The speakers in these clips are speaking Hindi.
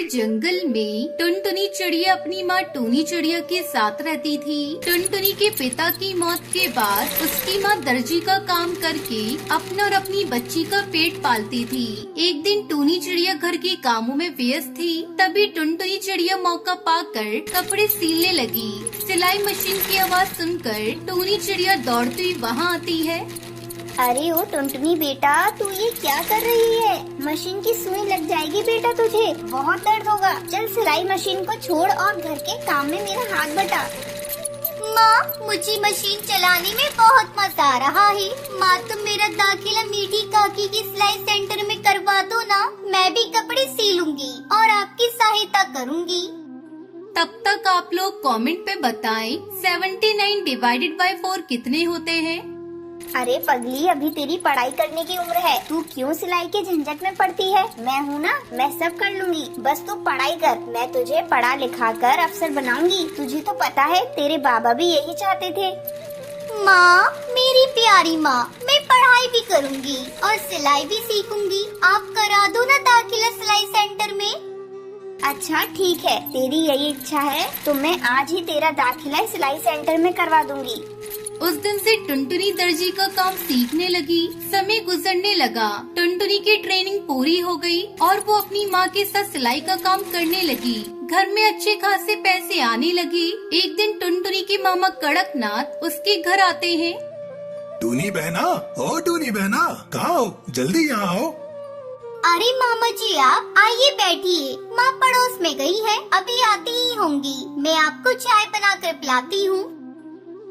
जंगल में टुनटुनी चिड़िया अपनी माँ टूनी चिड़िया के साथ रहती थी। टुनटुनी के पिता की मौत के बाद उसकी माँ दर्जी का काम करके अपना और अपनी बच्ची का पेट पालती थी। एक दिन टूनी चिड़िया घर के कामों में व्यस्त थी, तभी टुनटुनी चिड़िया मौका पाकर कपड़े सीलने लगी। सिलाई मशीन की आवाज सुनकर टूनी चिड़िया दौड़ती हुई वहाँ आती है। अरे ओ टुनटुनी बेटा, तू ये क्या कर रही है? मशीन की सुई लग जाएगी बेटा, तुझे बहुत दर्द होगा। चल सिलाई मशीन को छोड़ और घर के काम में मेरा हाथ बटा। माँ, मुझे मशीन चलाने में बहुत मजा आ रहा है। माँ, तुम मेरा दाखिला मीठी काकी की सिलाई सेंटर में करवा दो ना। मैं भी कपड़े सिलूंगी और आपकी सहायता करूँगी। तब तक आप लोग कमेंट पे बताएं 79 डिवाइडेड बाय 4 कितने होते हैं। अरे पगली, अभी तेरी पढ़ाई करने की उम्र है, तू क्यों सिलाई के झंझट में पड़ती है? मैं हूँ ना, मैं सब कर लूँगी। बस तू पढ़ाई कर, मैं तुझे पढ़ा लिखा कर अफसर बनाऊंगी। तुझे तो पता है तेरे बाबा भी यही चाहते थे। माँ, मेरी प्यारी माँ, मैं पढ़ाई भी करूँगी और सिलाई भी सीखूंगी। आप करा दो ना दाखिला सिलाई सेंटर में। अच्छा ठीक है, तेरी यही इच्छा है तो मैं आज ही तेरा दाखिला सिलाई सेंटर में करवा दूंगी। उस दिन से टुनटुनी दर्जी का काम सीखने लगी। समय गुजरने लगा, टुनटुनी की ट्रेनिंग पूरी हो गई और वो अपनी माँ के साथ सिलाई का काम करने लगी। घर में अच्छे खासे पैसे आने लगे। एक दिन टुनटुनी के मामा कड़कनाथ उसके घर आते हैं। टूनी बहना, ओ टूनी बहना, कहाँ हो? जल्दी यहाँ आओ। अरे मामा जी, आप आइए बैठिए। माँ पड़ोस में गई है, अभी आती ही होंगी। मैं आपको चाय बनाकर पिलाती हूँ।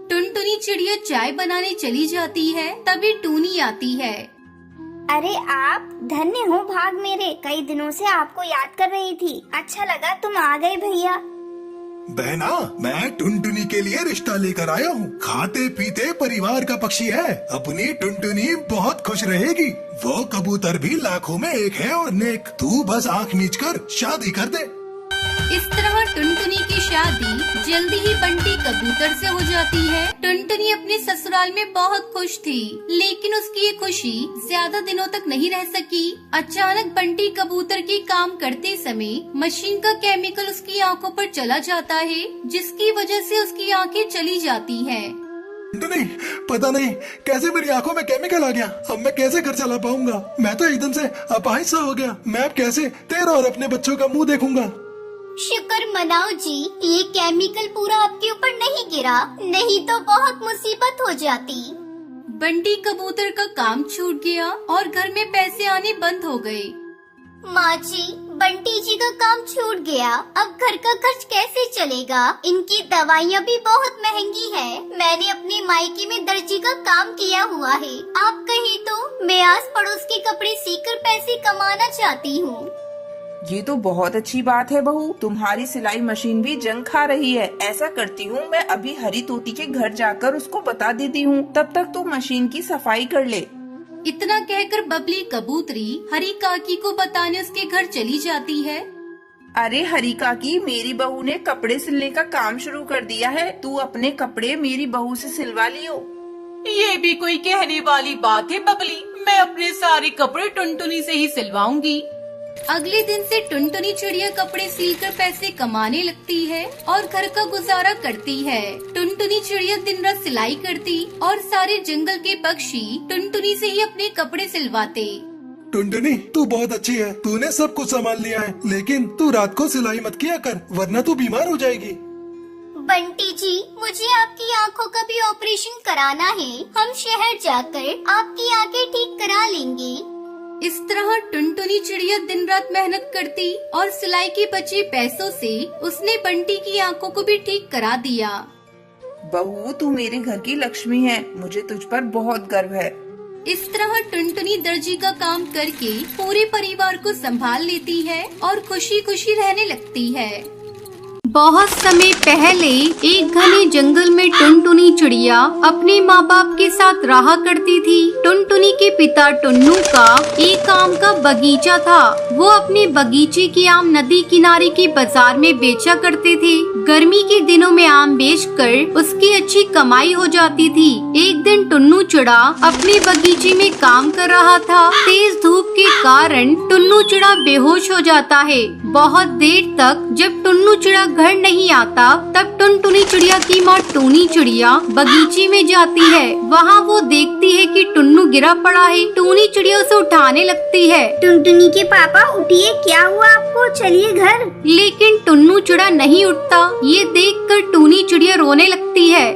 टुनटुनी चिड़िया चाय बनाने चली जाती है, तभी टूनी आती है। अरे आप धन्य हो भाग मेरे, कई दिनों से आपको याद कर रही थी। अच्छा लगा तुम आ गए भैया। बहना, मैं टुनटुनी के लिए रिश्ता लेकर आया हूँ। खाते पीते परिवार का पक्षी है। अपनी टुनटुनी बहुत खुश रहेगी। वो कबूतर भी लाखों में एक है और नेक। तू बस आँख मीच कर शादी कर दे। इस तरह टुनटुनी की शादी जल्दी ही बंटी कबूतर से हो जाती है। टुनटुनी अपने ससुराल में बहुत खुश थी, लेकिन उसकी ये खुशी ज्यादा दिनों तक नहीं रह सकी। अचानक बंटी कबूतर के काम करते समय मशीन का केमिकल उसकी आंखों पर चला जाता है, जिसकी वजह से उसकी आंखें चली जाती हैं। टुनटुनी, पता नहीं कैसे मेरी आंखों में केमिकल आ गया। अब मैं कैसे घर चला पाऊंगा? मैं तो एकदम से अपाहिज सा हो गया। मैं अब कैसे तेरा और अपने बच्चों का मुँह देखूंगा? शुक्र मनाओ जी, ये केमिकल पूरा आपके ऊपर नहीं गिरा, नहीं तो बहुत मुसीबत हो जाती। बंटी कबूतर का काम छूट गया और घर में पैसे आने बंद हो गए। माँ जी, बंटी जी का काम छूट गया, अब घर का खर्च कैसे चलेगा? इनकी दवाइयाँ भी बहुत महंगी है। मैंने अपने मायके में दर्जी का काम किया हुआ है। आप कहीं तो मैं आस पड़ोस के कपड़े सीकर पैसे कमाना चाहती हूँ। ये तो बहुत अच्छी बात है बहू, तुम्हारी सिलाई मशीन भी जंग खा रही है। ऐसा करती हूँ, मैं अभी हरी तोती के घर जाकर उसको बता देती हूँ। तब तक तू मशीन की सफाई कर ले। इतना कहकर बबली कबूतरी हरी काकी को बताने उसके घर चली जाती है। अरे हरी काकी, मेरी बहू ने कपड़े सिलने का काम शुरू कर दिया है। तू अपने कपड़े मेरी बहू से सिलवा लियो। ये भी कोई कहने वाली बात है बबली, मैं अपने सारे कपड़े टुनटुनी से ही सिलवाऊंगी। अगले दिन से टुनटुनी चिड़िया कपड़े सिलकर पैसे कमाने लगती है और घर का गुजारा करती है। टुनटुनी चिड़िया दिन रात सिलाई करती और सारे जंगल के पक्षी टुनटुनी से ही अपने कपड़े सिलवाते। टुनटुनी, तू बहुत अच्छी है। तूने सब कुछ संभाल लिया है, लेकिन तू रात को सिलाई मत किया कर, वरना तू बीमार हो जाएगी। बंटी जी, मुझे आपकी आँखों का भी ऑपरेशन कराना है। हम शहर जाकर आपकी आँखें ठीक करा लेंगे। इस तरह टुनटुनी चिड़िया दिन रात मेहनत करती और सिलाई के बचे पैसों से उसने बंटी की आंखों को भी ठीक करा दिया। बहू, तू मेरे घर की लक्ष्मी है, मुझे तुझ पर बहुत गर्व है। इस तरह टुनटुनी दर्जी का काम करके पूरे परिवार को संभाल लेती है और खुशी खुशी रहने लगती है। बहुत समय पहले एक घने जंगल में टुनटुनी चिड़िया अपने माँ बाप के साथ रहा करती थी। टुनटुनी के पिता टुन्नू का एक आम का बगीचा था। वो अपने बगीचे के आम नदी किनारे के बाजार में बेचा करते थे। गर्मी के दिनों में आम बेचकर उसकी अच्छी कमाई हो जाती थी। एक दिन टुन्नू चिड़ा अपने बगीचे में काम कर रहा था। तेज धूप के कारण टुन्नू चिड़ा बेहोश हो जाता है। बहुत देर तक जब टुन्नू चिड़िया घर नहीं आता तब टुनटुनी चिड़िया की माँ टूनी चिड़िया बगीचे में जाती है। वहाँ वो देखती है कि टुन्नू गिरा पड़ा है। टूनी चिड़िया उसे उठाने लगती है, टुनटुनी के पापा उठिए, क्या हुआ आपको, चलिए घर। लेकिन टुन्नू चिड़िया नहीं उठता। ये देखकर टूनी चिड़िया रोने लगती है।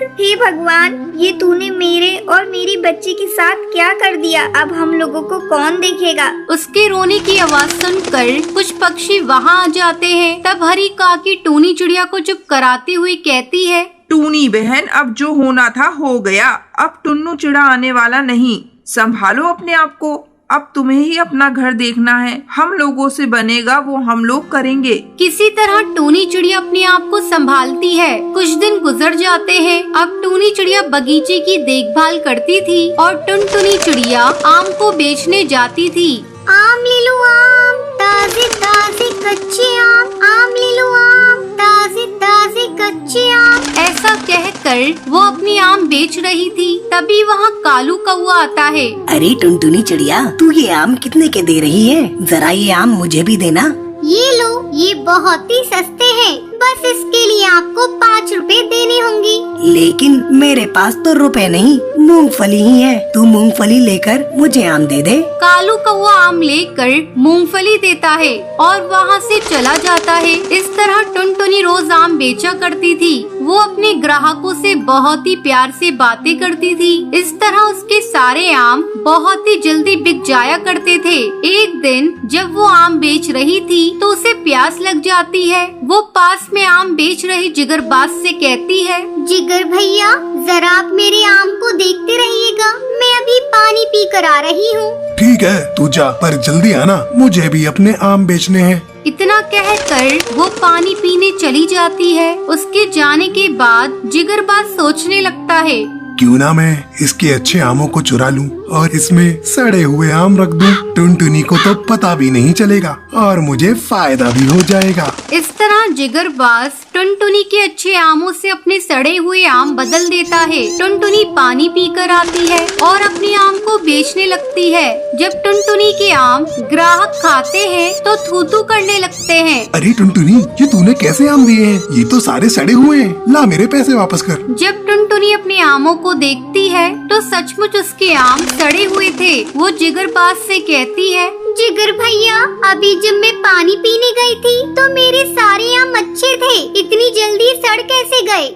हे भगवान, ये तूने मेरे और मेरी बच्ची के साथ क्या कर दिया। अब हम लोगों को कौन देखेगा। उसके रोने की आवाज सुनकर कुछ पक्षी वहाँ आ जाते हैं। तब हरी काकी टूनी चिड़िया को चुप कराती हुई कहती है, टूनी बहन, अब जो होना था हो गया। अब टुन्नू चिड़ा आने वाला नहीं। संभालो अपने आप को। अब तुम्हें ही अपना घर देखना है। हम लोगों से बनेगा वो हम लोग करेंगे। किसी तरह टूनी चिड़िया अपने आप को संभालती है। कुछ दिन गुजर जाते हैं। अब टूनी चिड़िया बगीचे की देखभाल करती थी और टुनटुनी चिड़िया आम को बेचने जाती थी। आम ले लो आम, ताजे ताजे कच्चे आम ले लो आम, ताजे ताजे कच्चे आम। ऐसा कहकर वो अपनी आम बेच रही थी। तभी वहाँ कालू कौआ आता है। अरे टुनटुनी चिड़िया, तू ये आम कितने के दे रही है? जरा ये आम मुझे भी देना। ये लो, ये बहुत ही सस्ते हैं। बस इसके लिए आपको 5 रुपए देने होंगे। लेकिन मेरे पास तो रुपए नहीं, मूंगफली ही है। तू मूंगफली लेकर मुझे आम दे दे। कालू कौआ आम लेकर मूंगफली देता है और वहाँ से चला जाता है। इस तरह टुनटुनी रोज आम बेचा करती थी। वो अपने ग्राहकों से बहुत ही प्यार से बातें करती थी। इस तरह उसके सारे आम बहुत ही जल्दी बिक जाया करते थे। एक दिन जब वो आम बेच रही थी तो उसे प्यास लग जाती है। वो पास में आम बेच रही जिगरबाज से कहती है, जिगर भैया, जरा आप मेरे आम को देखते रहिएगा, मैं अभी पानी पी कर आ रही हूँ। ठीक है, तू जा, पर जल्दी आना, मुझे भी अपने आम बेचने हैं। इतना कहकर वो पानी पीने चली जाती है। उसके जाने के बाद जिगरबाज सोचने लगता है, क्यों ना मैं इसके अच्छे आमों को चुरा लूं और इसमें सड़े हुए आम रख दूं। टुनटुनी को तो पता भी नहीं चलेगा और मुझे फायदा भी हो जाएगा। इस तरह जिगरबाज टुनटुनी के अच्छे आमों से अपने सड़े हुए आम बदल देता है। टुनटुनी पानी पीकर आती है और अपने आम को बेचने लगती है। जब टुनटुनी के आम ग्राहक खाते हैं तो थूथू करने लगते हैं। अरे टुनटुनी, ये तूने कैसे आम दिए हैं? ये तो सारे सड़े हुए हैं। ला मेरे पैसे वापस कर। जब टुनटुनी अपने आमों को देखती है तो सचमुच उसके आम सड़े हुए थे। वो जिगरबाज से कहती है, जिगर भैया, अभी जब मैं पानी पीने गई थी तो मेरे सारे आम अच्छे थे, इतनी जल्दी सड़ कैसे गए?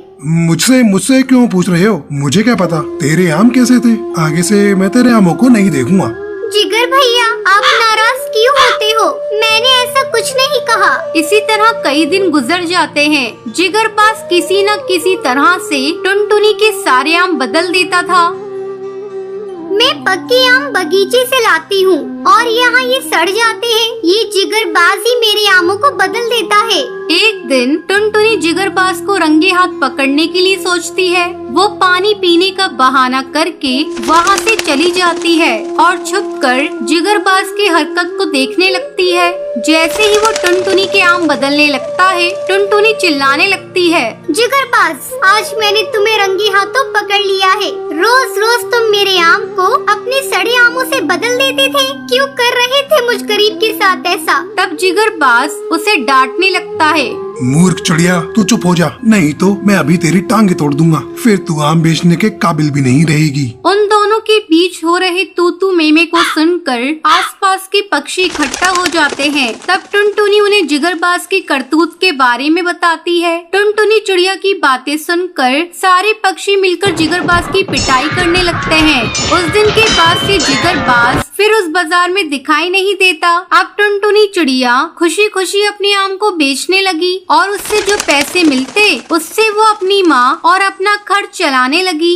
मुझसे क्यों पूछ रहे हो? मुझे क्या पता तेरे आम कैसे थे। आगे से मैं तेरे आमों को नहीं देखूंगा। जिगर भैया, आप नाराज क्यों होते हो? मैंने ऐसा कुछ नहीं कहा। इसी तरह कई दिन गुजर जाते हैं। जिगरबाज किसी न किसी तरह से टुनटुनी के सारे आम बदल देता था। मैं पक्के आम बगीचे से लाती हूँ और यहाँ ये सड़ जाते हैं। ये जिगरबाज ही मेरे आमों को बदल देता है। एक दिन टुनटुनी जिगरबाज को रंगे हाथ पकड़ने के लिए सोचती है। वो पानी पीने का बहाना करके वहाँ से चली जाती है और छुपकर जिगरबाज की हरकत को देखने लगती है। जैसे ही वो टुनटुनी के आम बदलने लगता है, टुनटुनी चिल्लाने लगती है, जिगरबाज, आज मैंने तुम्हें रंगे हाथों पकड़ लिया है। रोज रोज तुम मेरे आम को अपने सड़े आमों से बदल देते थे। क्यों कर रहे थे मुझ गरीब के साथ ऐसा? तब जिगरबाज उसे डांटने लगता है, मूर्ख चिड़िया, तू चुप हो जा, नहीं तो मैं अभी तेरी टांगे तोड़ दूंगा। फिर तू आम बेचने के काबिल भी नहीं रहेगी। उन दोनों के बीच हो रहे तू मेमे को सुनकर आसपास के पक्षी इकट्ठा हो जाते हैं। तब टुनटुनी उन्हें जिगरबाज की करतूत के बारे में बताती है। टुनटुनी चिड़िया की बातें सुनकर सारे पक्षी मिलकर जिगरबाज की पिटाई करने लगते हैं। उस दिन के बाद से जिगरबाज फिर उस बाजार में दिखाई नहीं देता। अब टुनटुनी चिड़िया खुशी खुशी अपने आम को बेचने लगी और उससे जो पैसे मिलते उससे वो अपनी माँ और अपना खर्च चलाने लगी।